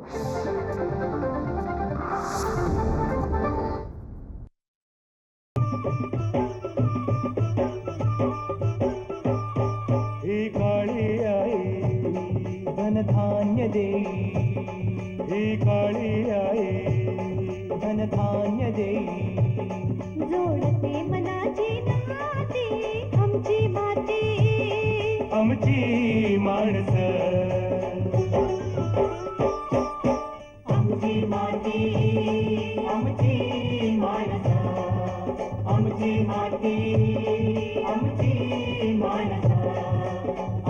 ही काळी आई धनधान्य देई, ही काळी आई धनधान्य देई. जोडते मनाची नाती आमची माती, आमची माणसं, आमची माती, आमची माणसं, आमची माती, आमची माणसं,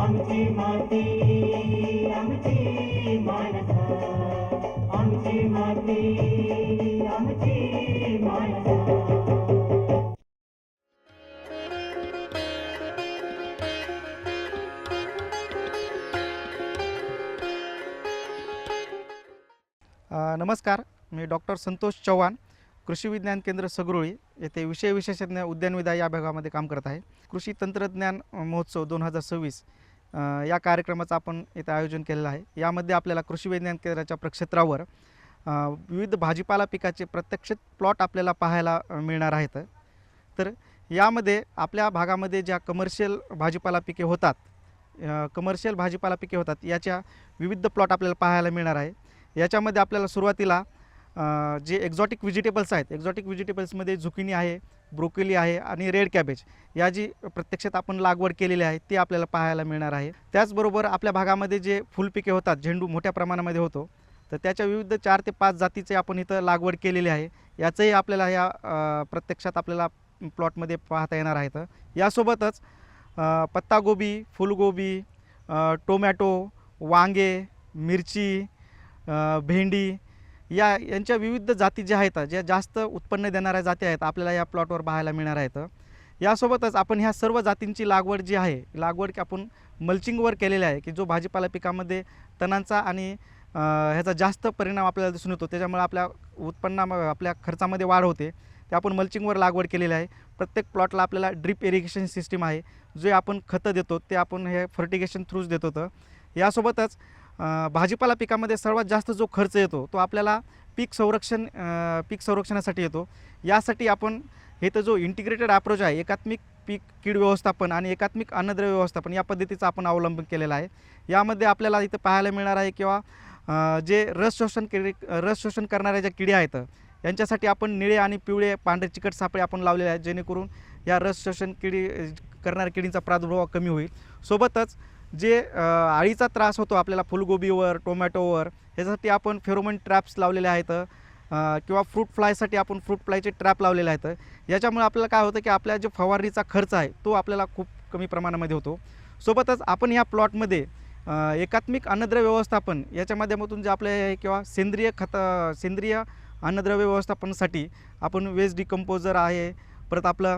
आमची माती, आमची माणसं, आमची माती, आमची माणसं. नमस्कार, मी डॉक्टर संतोष चव्हाण, कृषी विज्ञान केंद्र सगरोळी येथे विषय विशेषज्ञ उद्यानविद्या या विभागामध्ये काम करत आहे. कृषी तंत्रज्ञान महोत्सव 2026 या कार्यक्रमाचं आपण इथे आयोजन केलेलं आहे. यामध्ये आपल्याला कृषी विज्ञान केंद्राच्या प्रक्षेत्रावर विविध भाजीपाला पिकाचे प्रत्यक्ष प्लॉट आपल्याला पाहायला मिळणार आहेत. तर यामध्ये आपल्या भागामध्ये ज्या कमर्शियल भाजीपाला पिके होतात, याच्या विविध प्लॉट आपल्याला पाहायला मिळणार आहे. याच्यामध्ये आपल्याला सुरुवातीला जे एक्झॉटिक व्हेजिटेबल्स आहेत, एक्झॉटिक व्हेजिटेबल्समध्ये झुकिनी आहे, ब्रोकोली आहे आणि रेड कॅबेज या जी प्रत्यक्षात आपण लागवड केलेली आहे ती आपल्याला पाहायला मिळणार आहे. त्याचबरोबर आपल्या भागामध्ये जे फुलपिके होतात, झेंडू मोठ्या प्रमाणामध्ये होतो, तर त्याच्या विविध 4 ते 5 जातीचे आपण इथं लागवड केलेली आहे. याचंही आपल्याला या प्रत्यक्षात आपल्याला प्लॉटमध्ये पाहता येणार आहेत. यासोबतच पत्तागोबी, फुलगोबी, टोमॅटो, वांगे, मिरची, भेंडी यांच्या विविध जाती ज्या आहेत, ज्या जास्त उत्पन्न देणाऱ्या जाती आहेत, आपल्याला या प्लॉटवर पाहायला मिळणार आहेत. यासोबतच आपण ह्या सर्व जातींची लागवड जी आहे, लागवड आपण मल्चिंगवर केलेली आहे, की जो भाजीपाला पिकामध्ये तणांचा आणि ह्याचा जास्त परिणाम आपल्याला दिसून येतो, त्याच्यामुळे आपल्या आपल्या खर्चामध्ये वाढ होते. ते आपण मल्चिंगवर लागवड केलेली आहे. प्रत्येक प्लॉटला आपल्याला ड्रिप इरिगेशन सिस्टीम आहे, जे आपण खतं देतो ते आपण हे फर्टिगेशन थ्रूच देतो. तर यासोबतच भाजीपाला पिकामध्ये सर्वात जास्त जो खर्च येतो तो आपल्याला पीक संरक्षणासाठी येतो. यासाठी आपण हे तर जो इंटिग्रेटेड अप्रोच आहे, एकात्मिक पीक कीड व्यवस्थापन आणि एकात्मिक अन्नद्रव्य व्यवस्थापन या पद्धतीचा आपण अवलंबन केलेला आहे. यामध्ये आपल्याला इथं पाहायला मिळणार आहे किंवा जे रस शोषण करणाऱ्या ज्या किडी आहेत यांच्यासाठी आपण निळे आणि पिवळे पांढरे चिकट सापळे आपण लावलेले आहेत, जेणेकरून या रस शोषण करणाऱ्या किडींचा प्रादुर्भाव कमी होईल. सोबतच जे अळीचा त्रास होतो आपल्याला फुलगोबीवर, टोमॅटोवर, ह्यासाठी आपण फेरोमोन ट्रॅप्स लावलेले आहेत किंवा फ्रूट फ्लायसाठी आपण फ्रूट फ्लायचे ट्रॅप लावलेले आहेत. याच्यामुळे आपल्याला काय होतं की आपल्या जो फवारणीचा खर्च आहे तो आपल्याला खूप कमी प्रमाणामध्ये होतो. सोबतच आपण ह्या प्लॉटमध्ये एकात्मिक अन्नद्रव्य व्यवस्थापन याच्या माध्यमातून जे आपले किंवा सेंद्रिय अन्नद्रव्य व्यवस्थापनासाठी आपण वेस्ट डिकम्पोजर आहे, परत आपलं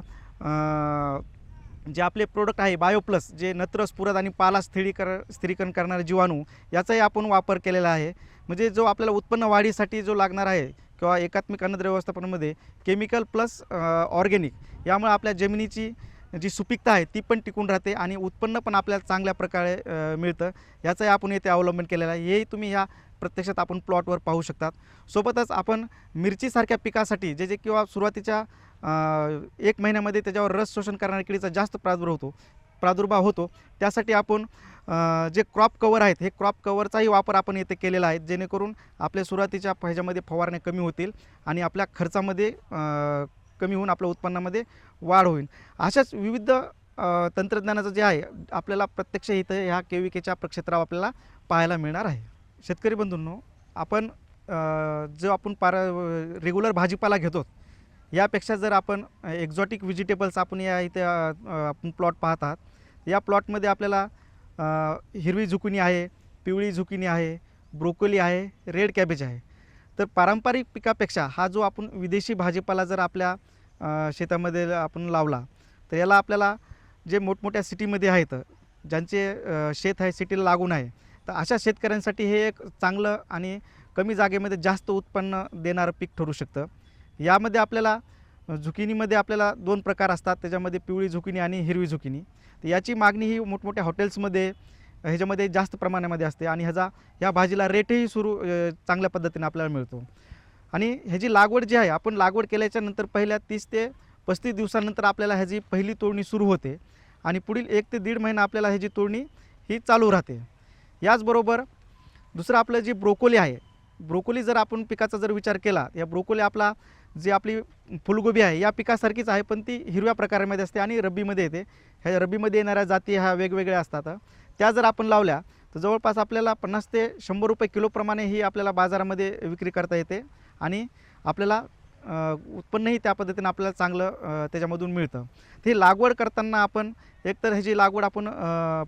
जे आपले प्रोडक्ट आहे बायोप्लस, जे नत्र, स्फुरद आणि पाला स्थिरीकरण करणारे जीवाणू, याचाही आपण वापर केलेला आहे. म्हणजे जो आपल्याला उत्पन्न वाढीसाठी जो लागणार आहे किंवा एकात्मिक अन्नद्रव्य व्यवस्थापनामध्ये केमिकल प्लस ऑर्गॅनिक, यामुळे आपल्या जमिनीची जी सुपीकता आहे ती पण टिकून राहते आणि उत्पन्न पण आपल्याला चांगल्या प्रकारे मिळतं. याचाही आपण येथे अवलंबन केलेलं आहे. हेही तुम्ही ह्या प्रत्यक्षात आपण प्लॉटवर पाहू शकतात. सोबतच आपण मिरचीसारख्या पिकासाठी जे किंवा सुरुवातीच्या 1 महिन्यामध्ये त्याच्यावर रस शोषण करणाऱ्या किडीचा जास्त प्रादुर्भाव होतो, त्यासाठी आपण जे क्रॉप कवर आहेत, हे क्रॉप कवरचाही वापर आपण येथे केलेला आहे, जेणेकरून आपल्या सुरुवातीच्या ह्याच्यामध्ये फवारण्या कमी होतील आणि आपल्या खर्चामध्ये कमी होऊन आपल्या उत्पन्नामध्ये वाढ होईल. अशाच विविध तंत्रज्ञानाचं जे आहे आपल्याला प्रत्यक्ष इथं ह्या KVKच्या प्रक्षेत्रावर आपल्याला पाहायला मिळणार आहे. शेतकरी बंधूंनो, आपण जो आपण रेग्युलर भाजीपाला घेतो, यापेक्षा जर आपण एक्झॉटिक व्हेजिटेबल्स आपण या इथे आपण प्लॉट पाहत आहात, या प्लॉटमध्ये आपल्याला हिरवी झुकिनी आहे, पिवळी झुकिनी आहे, ब्रोकोली आहे, रेड कॅबेज आहे. तर पारंपरिक पिकापेक्षा हा जो आपण विदेशी भाजीपाला जर आपल्या शेतामध्ये आपण लावला, तर याला आपल्याला जे मोठमोठ्या सिटीमध्ये आहेत, ज्यांचे शेत आहे सिटीला लागून आहे, तर अशा शेतकऱ्यांसाठी हे एक चांगलं आणि कमी जागेमध्ये जास्त उत्पन्न देणारं पीक ठरू शकतं. यामध्ये आपल्याला झुकिनीमध्ये आपल्याला 2 प्रकार असतात, त्याच्यामध्ये पिवळी झुकिनी आणि हिरवी झुकिनी. तर याची मागणी ही मोठमोठ्या हॉटेल्समध्ये ह्याच्यामध्ये जास्त प्रमाणामध्ये असते आणि ह्या भाजीला रेटही चांगल्या पद्धतीने आपल्याला मिळतो. आणि ह्याची लागवड जी आहे, आपण लागवड केल्याच्या नंतर पहिल्या 30 ते 35 दिवसानंतर आपल्याला ह्याची पहिली तोडणी सुरू होते आणि पुढील 1 ते 1.5 महिना आपल्याला ह्याची तोडणी ही चालू राहते. याचबरोबर दुसरं आपलं जी ब्रोकोली आहे, ब्रोकोली जर आपण पिकाचा जर विचार केला, या ब्रोकोली आपली फुलगोबी आहे या पिकासारखीच आहे, पण ती हिरव्या प्रकारामध्ये असते आणि रब्बीमध्ये येते. ह्या रब्बीमध्ये येणाऱ्या जाती ह्या वेगवेगळ्या असतात. त्या जर आपण लावल्या तर जवळपास आपल्याला 50 ते 100 रुपये किलोप्रमाणे ही आपल्याला बाजारामध्ये विक्री करता येते आणि आपल्याला उत्पन्नही त्या पद्धतीनं आपल्याला चांगलं त्याच्यामधून मिळतं. ते लागवड करताना आपण एकतर ह्याची लागवड आपण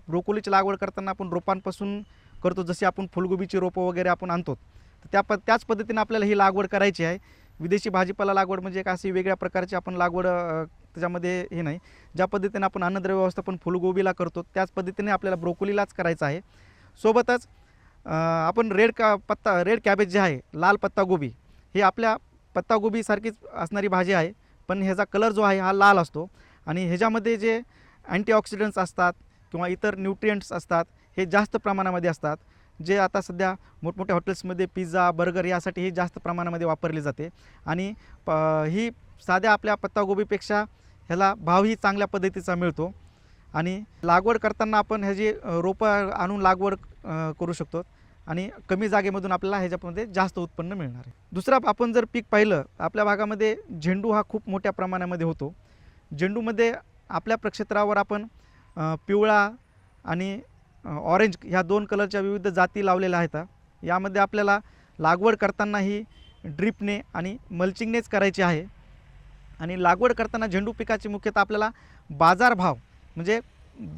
ब्रोकोलीची लागवड करताना आपण रोपांपासून करतो, जशी आपण फुलगोबीची रोपं वगैरे आपण आणतो, तर त्याच पद्धतीनं आपल्याला ही लागवड करायची आहे. विदेशी भाजीपाला लागवड म्हणजे एक अशी वेगळ्या प्रकारची आपण लागवड त्याच्यामध्ये हे नाही. ज्या पद्धतीने आपण अन्नद्रव्य व्यवस्थापन फुलगोबीला करतो त्याच पद्धतीने आपल्याला ब्रोकोलीलाच करायचं आहे. सोबतच आपण रेड कॅबेज जे आहे, लाल पत्तागोबी, ही आपल्या पत्तागोबीसारखीच असणारी भाजी आहे, पण ह्याचा कलर जो आहे हा लाल असतो आणि ह्याच्यामध्ये जे अँटीऑक्सिडंट्स असतात किंवा इतर न्यूट्रिएंट्स असतात हे जास्त प्रमाणामध्ये असतात, जे आता सध्या मोठमोठ्या हॉटेल्समध्ये पिझ्झा, बर्गर यासाठी ही जास्त प्रमाणामध्ये वापरली जाते आणि ही साध्या आपल्या पत्तागोबीपेक्षा ह्याला भावही चांगल्या पद्धतीचा मिळतो. आणि लागवड करताना आपण ह्याची रोपं आणून लागवड करू शकतो आणि कमी जागेमधून आपल्याला ह्याच्यामध्ये जास्त उत्पन्न मिळणार आहे. दुसरा आपण जर पीक पाहिलं, आपल्या भागामध्ये झेंडू हा खूप मोठ्या प्रमाणामध्ये होतो. झेंडूमध्ये आपल्या प्रक्षेत्रावर आपण पिवळा आणि ऑरेंज ह्या 2 कलरच्या विविध जाती लावलेल्या आहेत. यामध्ये आपल्याला लागवड करताना ही ड्रिपने आणि मल्चिंगनेच करायची आहे. आणि लागवड करताना झेंडू पिकाची मुख्यतः आपल्याला बाजारभाव म्हणजे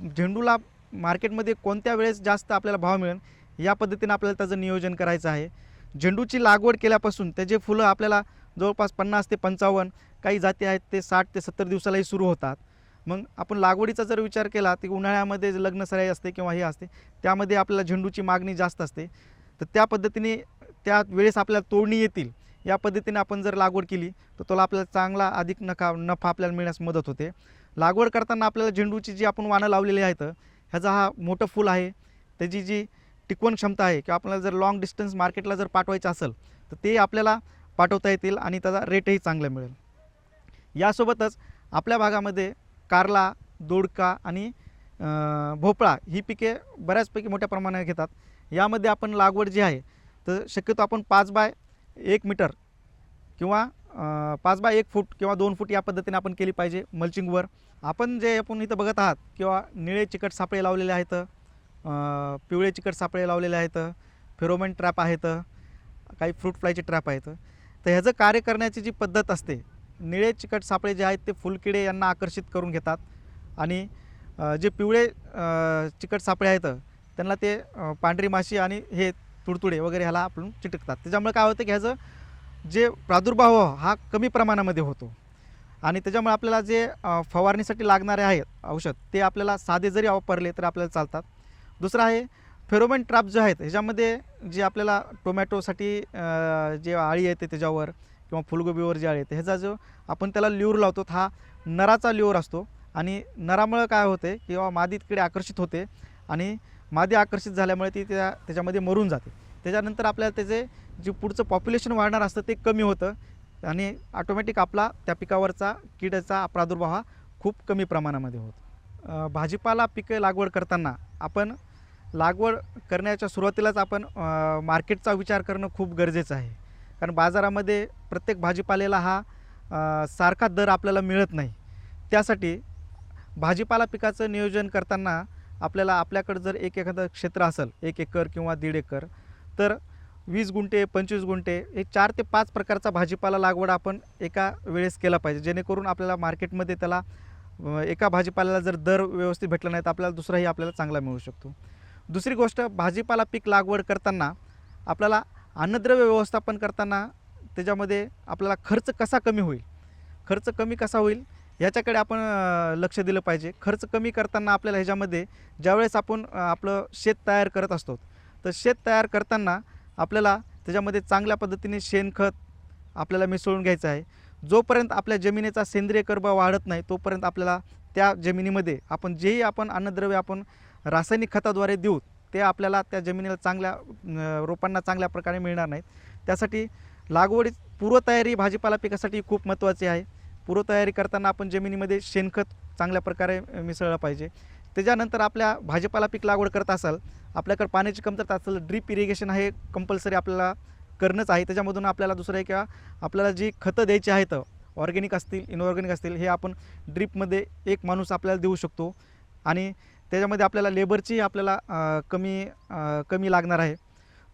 झेंडूला मार्केटमध्ये कोणत्या वेळेस जास्त आपल्याला भाव मिळेल या पद्धतीने आपल्याला त्याचं नियोजन करायचं आहे. झेंडूची लागवड केल्यापासून त्याचे फुलं आपल्याला जवळपास 50 ते 55, काही जाती आहेत ते 60 ते 70 दिवसालाही सुरू होतात. मग आपण लागवडीचा जर विचार केला तर उन्हाळ्यामध्ये लग्नसराई असते किंवा हे असते, त्यामध्ये आपल्याला झेंडूची मागणी जास्त असते, तर त्या पद्धतीने त्या वेळेस आपल्याला तोडणी येतील या पद्धतीने आपण जर लागवड केली तर त्याला आपल्याला चांगला अधिक नफा आपल्याला मिळण्यास मदत होते. लागवड करताना आपल्याला झेंडूची जी आपण वाणं लावलेली आहेत, ह्याचा हा मोठं फूल आहे, त्याची जी टिकवण क्षमता आहे किंवा आपल्याला जर लॉंग डिस्टन्स मार्केटला जर पाठवायचं असेल तर ते आपल्याला पाठवता येतील आणि त्याचा रेटही चांगला मिळेल. यासोबतच आपल्या भागामध्ये कारला, दोडका आणि भोपळा ही पिके बऱ्याचपैकी मोठ्या प्रमाणात घेतात. यामध्ये आपण लागवड जी आहे तर शक्यतो आपण 5 बाय 1 मीटर किंवा 5 बाय 1 फूट किंवा 2 फूट या पद्धतीने आपण केली पाहिजे मल्चिंगवर. आपण इथं बघत आहात किंवा निळे चिकट सापळे लावलेले आहेत, पिवळे चिकट सापळे लावलेले आहेत, फेरोमोन ट्रॅप आहेत, काही फ्रूट फ्लायचे ट्रॅप आहेत. तर ह्याचं कार्य करण्याची जी पद्धत असते, निळे चिकट सापळे जे आहेत ते फुलकिडे यांना आकर्षित करून घेतात आणि जे पिवळे चिकट सापळे आहेत त्यांना ते पांढरी माशी आणि हे तुडतुडे वगैरे ह्याला आपण चिटकतात. त्याच्यामुळे काय होतं की ह्याचं जे प्रादुर्भाव हा कमी प्रमाणामध्ये होतो आणि त्याच्यामुळे आपल्याला जे फवारणीसाठी लागणारे आहेत औषध ते आपल्याला साधे जरी वापरले तर आपल्याला चालतात. दुसरं आहे फेरोमोन ट्रॅप जे आहेत, ह्याच्यामध्ये जे आपल्याला टोमॅटोसाठी जे अळी येते त्याच्यावर किंवा फुलगोबीवर जे अळी येते ह्याचा जो आपण त्याला ल्यूर लावतो हा नराचा ल्यूर असतो आणि नरामुळे काय होते किंवा मादी तिकडे आकर्षित होते आणि मादी आकर्षित झाल्यामुळे ती त्याच्यामध्ये मरून जाते. त्याच्यानंतर आपल्याला त्याचे जे पुढचं पॉप्युलेशन वाढणार असतं ते कमी होतं आणि ऑटोमॅटिक आपला त्या पिकावरचा किडाचा प्रादुर्भाव हा खूप कमी प्रमाणामध्ये होतो. भाजीपाला पिके लागवड करताना आपण लागवड करण्याच्या सुरुवातीलाच आपण मार्केटचा विचार करणं खूप गरजेचं आहे, कारण बाजारामध्ये प्रत्येक भाजीपाल्याला हा सारखा दर आपल्याला मिळत नाही. त्यासाठी भाजीपाला पिकाचं नियोजन करताना आपल्याकडं जर एखादं क्षेत्र असेल 1 एकर किंवा 1.5 एकर, तर 20 गुंठे 25 गुंठे हे 4 ते 5 प्रकारचा भाजीपाला लागवड आपण एका वेळेस केला पाहिजे, जेणेकरून आपल्याला मार्केटमध्ये त्याला एका भाजीपाल्याला जर दर व्यवस्थित भेटला नाही तर आपल्याला दुसराही आपल्याला चांगला मिळू शकतो. दुसरी गोष्ट, भाजीपाला पीक लागवड करताना आपल्याला अन्नद्रव्य व्यवस्थापन करताना त्याच्यामध्ये आपल्याला खर्च कसा कमी होईल याच्याकडे आपण लक्ष दिलं पाहिजे. खर्च कमी करताना आपल्याला ह्याच्यामध्ये ज्यावेळेस आपण आपलं शेत तयार करत असतो तर शेत तयार करताना आपल्याला त्याच्यामध्ये चांगल्या पद्धतीने शेणखत आपल्याला मिसळून घ्यायचं आहे. जोपर्यंत आपल्या जमिनीचा सेंद्रिय कर्ब वाढत नाही तोपर्यंत आपल्याला त्या जमिनीमध्ये आपण अन्नद्रव्य आपण रासायनिक खताद्वारे देऊ ते आपल्याला त्या जमिनीला चांगल्या रोपांना चांगल्या प्रकारे मिळणार नाहीत. त्यासाठी लागवडीत पूर्वतयारी भाजीपाला पिकासाठी खूप महत्त्वाची आहे. पूर्वतयारी करताना आपण जमिनीमध्ये शेणखत चांगल्या प्रकारे मिसळलं पाहिजे. त्याच्यानंतर आपल्या भाजीपाला पीक लागवड करत असाल, आपल्याकडे पाण्याची कमतरता असेल, ड्रीप इरिगेशन हे कंपल्सरी आपल्याला करणंच आहे. त्याच्यामधून आपल्याला दुसरं आहे किंवा आपल्याला जी खतं द्यायची आहेत, ऑर्गॅनिक असतील, इनऑर्गॅनिक असतील, हे आपण ड्रीपमध्ये एक माणूस आपल्याला देऊ शकतो आणि त्याच्यामध्ये आपल्याला लेबरची आपल्याला कमी लागणार आहे.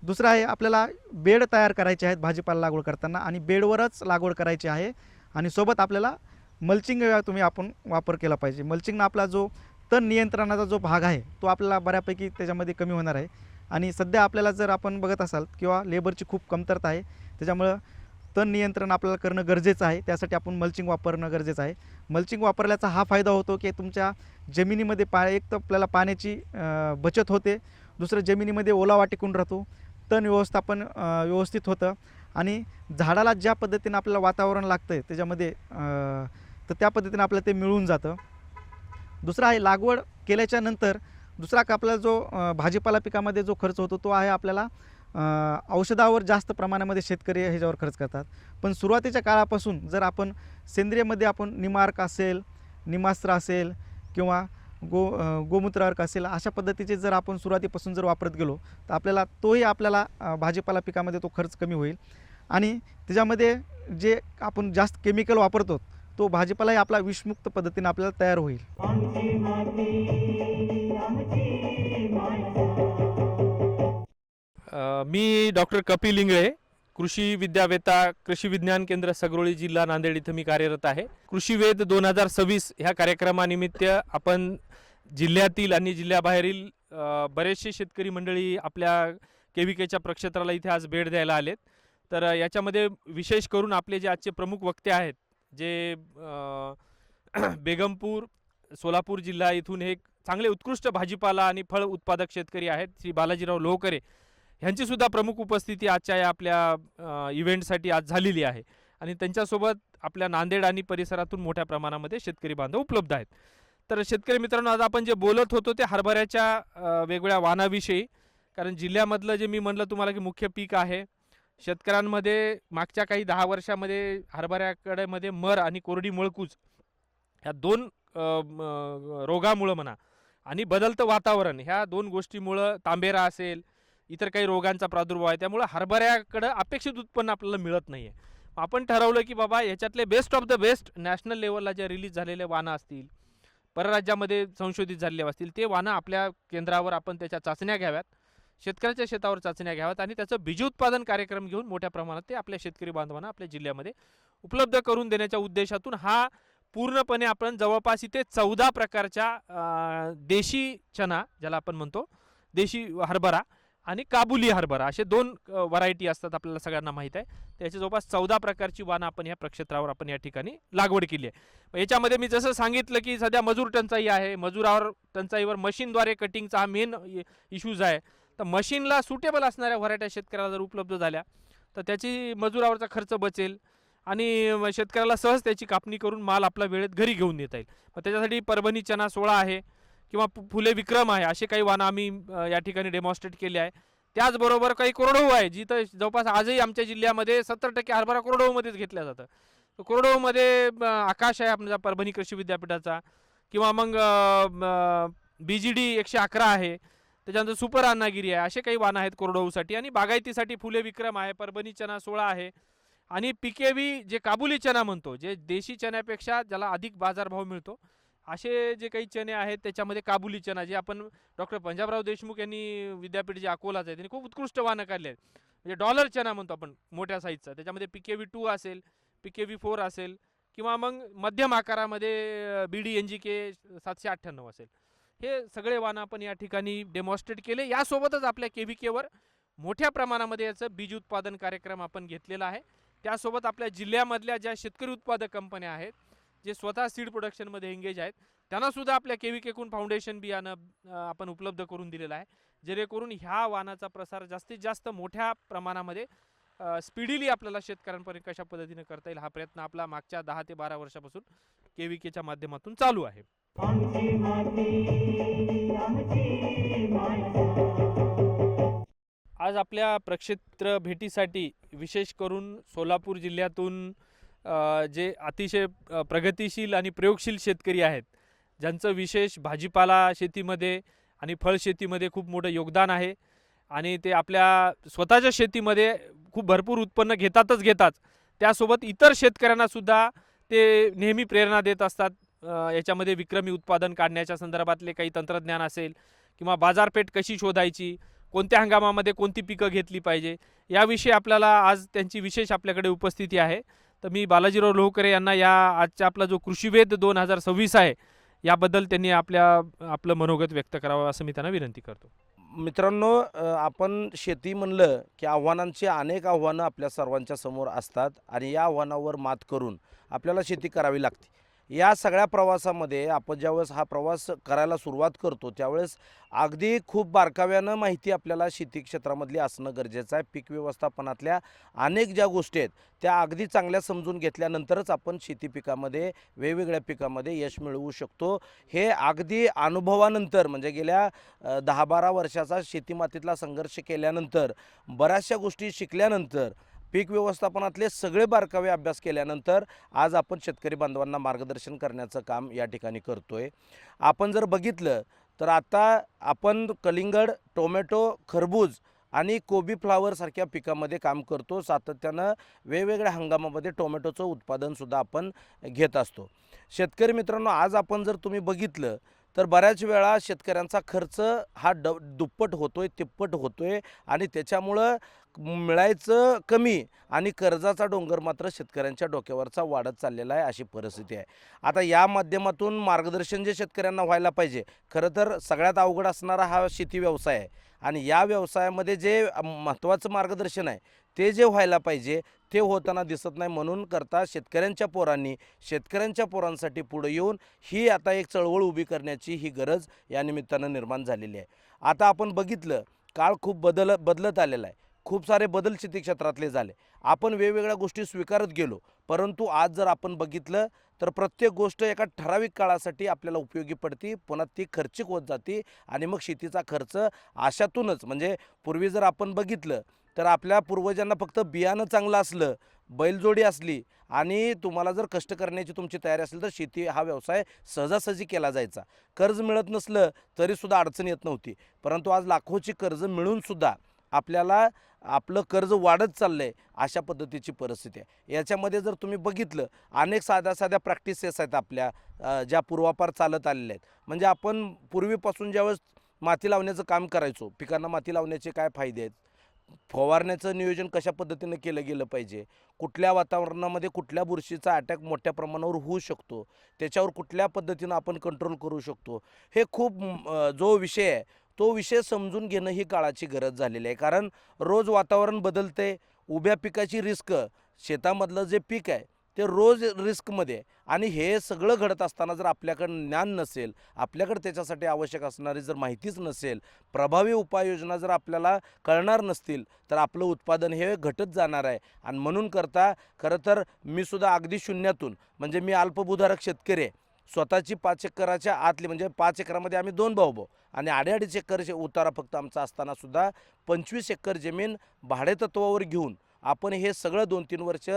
दुसरं आहे, आपल्याला बेड तयार करायचे आहेत भाजीपाला लागवड करताना आणि बेडवरच लागवड करायची आहे आणि सोबत आपल्याला मल्चिंग आपण वापर केला पाहिजे. मल्चिंगनं आपला जो तण नियंत्रणाचा जो भाग आहे तो आपल्याला बऱ्यापैकी त्याच्यामध्ये कमी होणार आहे. आणि सध्या आपल्याला जर आपण बघत असाल किंवा लेबरची खूप कमतरता आहे, त्याच्यामुळं तण नियंत्रण आपल्याला करणं गरजेचं आहे. त्यासाठी आपण मल्चिंग वापरणं गरजेचं आहे. मल्चिंग वापरल्याचा हा फायदा होतो की तुमच्या जमिनीमध्ये एक तर आपल्याला पाण्याची बचत होते, दुसरं जमिनीमध्ये ओलावा टिकून राहतो, तण व्यवस्थापन व्यवस्थित होतं आणि झाडाला ज्या पद्धतीनं आपल्याला वातावरण लागतं आहे त्याच्यामध्ये तर त्या पद्धतीनं आपल्याला ते मिळून जातं. दुसरा आहे, लागवड केल्याच्या नंतर दुसरा आपल्याला जो भाजीपाला पिकामध्ये जो खर्च होतो तो आहे आपल्याला औषधावर जास्त प्रमाणामध्ये शेतकरी ह्याच्यावर खर्च करतात. पण सुरुवातीच्या काळापासून जर आपण सेंद्रियमध्ये आपण निमार्क असेल, निमास्त्र असेल किंवा गोमूत्र अर्क असेल, अशा पद्धतीचे जर आपण सुरुवातीपासून जर वापरत गेलो तर आपल्याला भाजीपाला पिकामध्ये तो खर्च कमी होईल. आणि त्याच्यामध्ये जे आपण जास्त केमिकल वापरतो तो भाजीपालाही आपला विषमुक्त पद्धतीने आपल्याला तयार होईल. आमची माती आमची माणसं. मी डॉक्टर कपिल इंगळे, कृषी विद्यावेत्ता, कृषी विज्ञान केंद्र सगरोळी, जिल्हा नांदेड इथं मी कार्यरत आहे. कृषीवेद 2026 ह्या कार्यक्रमानिमित्त आपण जिल्ह्यातील आणि जिल्ह्याबाहेरील बरेचसे शेतकरी मंडळी आपल्या KVKच्या प्रक्षेत्राला इथे आज भेट द्यायला आलेत. तर याच्यामध्ये विशेष करून आपले जे आजचे प्रमुख वक्ते आहेत, जे बेगमपूर, सोलापूर जिल्हा इथून एक चांगले उत्कृष्ट भाजीपाला आणि फळ उत्पादक शेतकरी आहेत, श्री बालाजीराव लोहकरे, ह्यांची सुद्धा प्रमुख उपस्थिती आजच्या या आपल्या इव्हेंटसाठी आज झालेली आहे. आणि त्यांच्यासोबत आपल्या नांदेड आणि परिसरातून मोठ्या प्रमाणामध्ये शेतकरी बांधव उपलब्ध आहेत. तर शेतकरी मित्रांनो, आज आपण जे बोलत होतो ते हरभऱ्याच्या वेगवेगळ्या वाणाविषयी. कारण जिल्ह्यामधलं जे मी म्हणलं तुम्हाला की मुख्य पीक आहे, शेतकऱ्यांमध्ये मागच्या काही 10 वर्षामध्ये हरभऱ्याकडे मर आणि कोरडी मळकूज ह्या दोन रोगामुळं म्हणा आणि बदलतं वातावरण, ह्या दोन गोष्टीमुळं, तांबेरा असेल, इतर काही रोगांचा प्रादुर्भाव आहे, त्यामुळं हरभऱ्याकडं अपेक्षित उत्पन्न आपल्याला मिळत नाही आहे. आपण ठरवलं की बाबा ह्याच्यातले best of the best national लेवलला ज्या रिलीज झालेले वाणं असतील, परराज्यामध्ये संशोधित झालेले असतील, ते वाणं आपल्या केंद्रावर आपण त्याच्या चाचण्या घ्याव्यात, शेतकऱ्याच्या शेतावर चाचण्या घ्याव्यात आणि त्याचं बीजोत्पादन कार्यक्रम घेऊन मोठ्या प्रमाणात ते आपल्या शेतकरी बांधवांना आपल्या जिल्ह्यामध्ये उपलब्ध करून देण्याच्या उद्देशातून हा पूर्णपणे आपण जवळपास इथे 14 प्रकारच्या देशी चना, ज्याला आपण म्हणतो देशी हरभरा, आणि काबुली हरभरा, असे 2 व्हरायटी असतात, आपल्याला सगळ्यांना माहीत आहे. त्याची जवळपास 14 प्रकारची वाणं आपण ह्या प्रक्षेत्रावर आपण या ठिकाणी लागवड केली आहे. याच्यामध्ये मी जसं सांगितलं की सध्या मजूर टंचाई आहे, मजुरावर टंचाईवर मशीनद्वारे कटिंगचा हा मेन इश्यूज आहे. तर मशीनला सुटेबल असणाऱ्या व्हरायट्या शेतकऱ्याला जर उपलब्ध झाल्या तर त्याची मजुरावरचा खर्च बचेल आणि शेतकऱ्याला सहज त्याची कापणी करून माल आपला वेळेत घरी घेऊन येता येईल. मग त्याच्यासाठी परभणी चना 16 आहे किंवा फुले विक्रम आहे, असे काही वाणं आम्ही या ठिकाणी डेमॉन्स्ट्रेट केले आहे. त्याचबरोबर काही कोरडवू आहे, जिथं जवळपास आजही आमच्या जिल्ह्यामध्ये 70% हरभरा कोरडवूमध्येच घेतल्या जातं. कोरडवूमध्ये आकाश आहे आपल्या परभणी कृषी विद्यापीठाचा, किंवा मग BGD 111 आहे, त्याच्यानंतर सुपर अन्नागिरी आहे, असे काही वाणं आहेत कोरडवूसाठी. आणि बागायतीसाठी फुले विक्रम आहे, परभणी चना 16 आहे आणि PKV जे काबुली चना म्हणतो, जे देशी चण्यापेक्षा ज्याला अधिक बाजारभाव मिळतो, असे जे काही चणे आहेत त्याच्यामध्ये काबुली चना, जे आपण डॉक्टर पंजाबराव देशमुख यांनी विद्यापीठ जे अकोलाचं आहे त्यांनी खूप उत्कृष्ट वाणं काढले आहेत. म्हणजे डॉलर चना म्हणतो आपण मोठ्या साईजचा, त्याच्यामध्ये PKV 2 असेल, PKV 4 असेल, किंवा मग मध्यम आकारामध्ये BD NGK 798 असेल. हे सगळे वाणं आपण या ठिकाणी डेमॉन्स्ट्रेट केले. यासोबतच आपल्या KVKवर मोठ्या प्रमाणामध्ये याचं बीज उत्पादन कार्यक्रम आपण घेतलेला आहे. त्यासोबत आपल्या जिल्ह्यामधल्या ज्या शेतकरी उत्पादक कंपन्या आहेत, जे स्वतः सीड प्रोडक्शनमध्ये एंगेज आहेत, त्यांनासुद्धा आपल्या KVKकडून फाउंडेशन बियाणं आपण उपलब्ध करून दिलेलं आहे, जेणेकरून ह्या वाणाचा प्रसार जास्तीत जास्त मोठ्या प्रमाणामध्ये स्पीडीली आपल्याला शेतकऱ्यांपर्यंत कशा पद्धतीने करता येईल, हा प्रयत्न आपला मागच्या 10 ते 12 वर्षापासून KVKच्या माध्यमातून चालू आहे. आमची माती आमची माणसं. आज आपल्या प्रक्षेत्र भेटीसाठी विशेष करून सोलापूर जिल्ह्यातून जे अतिशय प्रगतिशील आणि प्रयोगशील शेतकरी आहेत, ज्यांचं विशेष भाजीपाला शेतीमध्ये आणि फळ शेतीमध्ये खूप मोठं योगदान आहे आणि ते आपल्या स्वतःच्या शेतीमध्ये खूप भरपूर उत्पन्न घेतात, त्यासोबत इतर शेतकऱ्यांना सुद्धा ते नेहमी प्रेरणा देत असतात. याच्यामध्ये विक्रमी उत्पादन काढण्याच्या संदर्भातले काही तंत्रज्ञान असेल किंवा बाजारपेठ कशी शोधायची, कोणत्या हंगामामध्ये कोणती पिकं घेतली पाहिजे, याविषयी आपल्याला आज त्यांची विशेष आपल्याकडे उपस्थिती आहे. तर मी बालाजीराव लोहकरे यांना या आजचा आपला जो कृषीवेध 2026 आहे याबद्दल त्यांनी आपलं मनोगत व्यक्त करावं असं मी त्यांना विनंती करतो. मित्रांनो, आपण शेती म्हणलं की आव्हानांची अनेक आव्हानं आपल्या सर्वांच्या समोर असतात आणि या आव्हानावर मात करून आपल्याला शेती करावी लागते. या सगळ्या प्रवासामध्ये आपण ज्यावेळेस हा प्रवास करायला सुरुवात करतो त्यावेळेस अगदी खूप बारकाव्यानं माहिती आपल्याला शेती क्षेत्रामधली असणं गरजेचं आहे. पीक व्यवस्थापनातल्या अनेक ज्या गोष्टी आहेत त्या अगदी चांगल्या समजून घेतल्यानंतरच आपण शेती पिकामध्ये वेगवेगळ्या पिकामध्ये यश मिळवू शकतो. हे अगदी अनुभवानंतर म्हणजे गेल्या 10-12 वर्षाचा शेतीमातीतला संघर्ष केल्यानंतर, बऱ्याचशा गोष्टी शिकल्यानंतर, पीक व्यवस्थापनातले सगळे बारकावे अभ्यास केल्यानंतर आज आपण शेतकरी बांधवांना मार्गदर्शन करण्याचं काम या ठिकाणी करतोय. आपण जर बघितलं तर आता आपण कलिंगड, टोमॅटो, खरबूज आणि कोबी फ्लावर सारख्या पिकामध्ये काम करतो. सातत्यानं वेगवेगळ्या हंगामामध्ये टोमॅटोचं उत्पादनसुद्धा आपण घेत असतो. शेतकरी मित्रांनो, आज आपण जर तुम्ही बघितलं तर बऱ्याच वेळा शेतकऱ्यांचा खर्च हा दुप्पट होतोय, तिप्पट होतोय आणि त्याच्यामुळं मिळायचं कमी आणि कर्जाचा डोंगर मात्र शेतकऱ्यांच्या डोक्यावरचा वाढत चाललेला आहे, अशी परिस्थिती आहे. आता या माध्यमातून मार्गदर्शन जे शेतकऱ्यांना व्हायला पाहिजे, खरं तर सगळ्यात अवघड असणारा हा शेती व्यवसाय आहे आणि या व्यवसायामध्ये जे महत्त्वाचं मार्गदर्शन आहे ते जे व्हायला पाहिजे ते होताना दिसत नाही. म्हणून करता शेतकऱ्यांच्या पोरांसाठी पुढे येऊन ही आता एक चळवळ उभी करण्याची ही गरज या निमित्तानं निर्माण झालेली आहे. आता आपण बघितलं, काळ खूप बदलत आलेला आहे. खूप सारे बदल शेती क्षेत्रातले झाले. आपण वेगवेगळ्या गोष्टी स्वीकारत गेलो, परंतु आज जर आपण बघितलं तर प्रत्येक गोष्ट एका ठराविक काळासाठी आपल्याला उपयोगी पडते, पुन्हा ती खर्चिक होत जाते आणि मग शेतीचा खर्च अशातूनच, म्हणजे पूर्वी जर आपण बघितलं तर आपल्या पूर्वजांना फक्त बियाणं चांगलं असलं, बैलजोडी असली आणि तुम्हाला जर कष्ट करण्याची तुमची तयारी असेल तर शेती हा व्यवसाय सहजासहजी केला जायचा. कर्ज मिळत नसलं तरीसुद्धा अडचण येत नव्हती. परंतु आज लाखोची कर्ज मिळूनसुद्धा आपल्याला आपलं कर्ज वाढत चाललं आहे, अशा पद्धतीची परिस्थिती आहे. याच्यामध्ये जर तुम्ही बघितलं, अनेक साध्या प्रॅक्टिसेस आहेत आपल्या, ज्या पूर्वापार चालत आलेल्या आहेत. म्हणजे आपण पूर्वीपासून ज्यावेळेस माती लावण्याचं काम करायचो, पिकांना माती लावण्याचे काय फायदे आहेत, फवारण्याचं नियोजन कशा पद्धतीनं केलं गेलं पाहिजे, कुठल्या वातावरणामध्ये कुठल्या बुरशीचा अटॅक मोठ्या प्रमाणावर होऊ शकतो, त्याच्यावर कुठल्या पद्धतीनं आपण कंट्रोल करू शकतो, हे खूप जो विषय आहे तो विषय समजून घेणं ही काळाची गरज झालेली आहे. कारण रोज वातावरण बदलते, उभ्या पिकाची रिस्क, शेतामधलं जे पीक आहे ते रोज रिस्कमध्ये, आणि हे सगळं घडत असताना जर आपल्याकडं ज्ञान नसेल, आपल्याकडे त्याच्यासाठी आवश्यक असणारी जर माहितीच नसेल, प्रभावी उपाययोजना जर आपल्याला कळणार नसतील तर आपलं उत्पादन हे घटत जाणार आहे. आणि म्हणून करता खरं तर मी सुद्धा अगदी शून्यातून, म्हणजे मी अल्पभूधारक शेतकरी आहे, स्वतःची 5 एकराच्या आतली, म्हणजे 5 एकरामध्ये आम्ही 2 भाऊ आणि 2.5 एकर उतारा फक्त आमचा असतानासुद्धा 25 एकर जमीन भाडेतत्वावर घेऊन आपण हे सगळं 2-3 वर्ष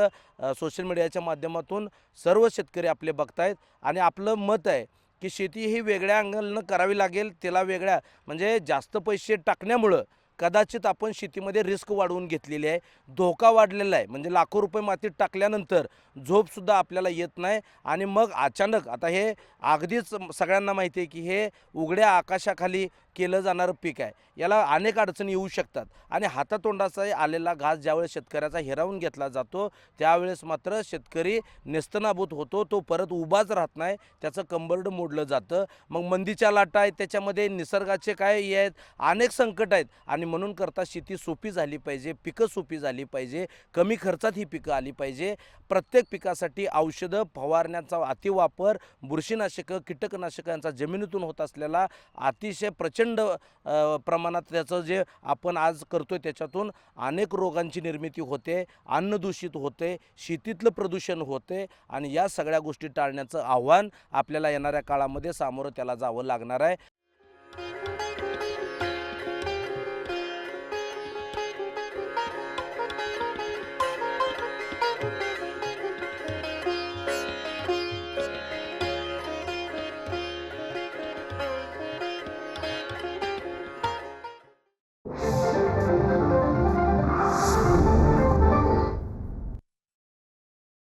सोशल मीडियाच्या माध्यमातून सर्व शेतकरी आपले बघतायत आणि आपलं मत आहे की शेती ही वेगळ्या अँगलनं करावी लागेल. त्याला वेगळ्या, म्हणजे जास्त पैसे टाकण्यामुळं कदाचित आपण शेतीमध्ये रिस्क वाढवून घेतलेली आहे, धोका वाढलेला आहे. म्हणजे लाखो रुपये मातीत टाकल्यानंतर झोपसुद्धा आपल्याला येत नाही आणि मग अचानक, आता हे अगदीच सगळ्यांना माहिती आहे की हे उघड्या आकाशाखाली केलं जाणारं पीक आहे, याला अनेक अडचणी येऊ शकतात आणि हातातोंडाचा आलेला घास ज्यावेळेस शेतकऱ्याचा हिरावून घेतला जातो त्यावेळेस मात्र शेतकरी नेस्तनाबूत होतो, तो परत उभाच राहत नाही, त्याचं कंबरडं मोडलं जातं. मग मंदीच्या लाटा आहेत, त्याच्यामध्ये निसर्गाचे काय हे आहेत, अनेक संकट आहेत आणि म्हणून करता शेती सोपी झाली पाहिजे, पिकं सोपी झाली पाहिजे, कमी खर्चात ही पिकं आली पाहिजे. प्रत्येक पिकासाठी औषधं फवारण्याचा अतिवापर, बुरशीनाशकं, कीटकनाशकं यांचा जमिनीतून होत असलेला अतिशय प्रचंड प्रमाणात त्याचं जे आपण आज करतोय त्याच्यातून अनेक रोगांची निर्मिती होते, अन्न दूषित होते, शेतीतलं प्रदूषण होते आणि या सगळ्या गोष्टी टाळण्याचं आव्हान आपल्याला येणाऱ्या काळामध्ये सामोरं त्याला जावं लागणार आहे.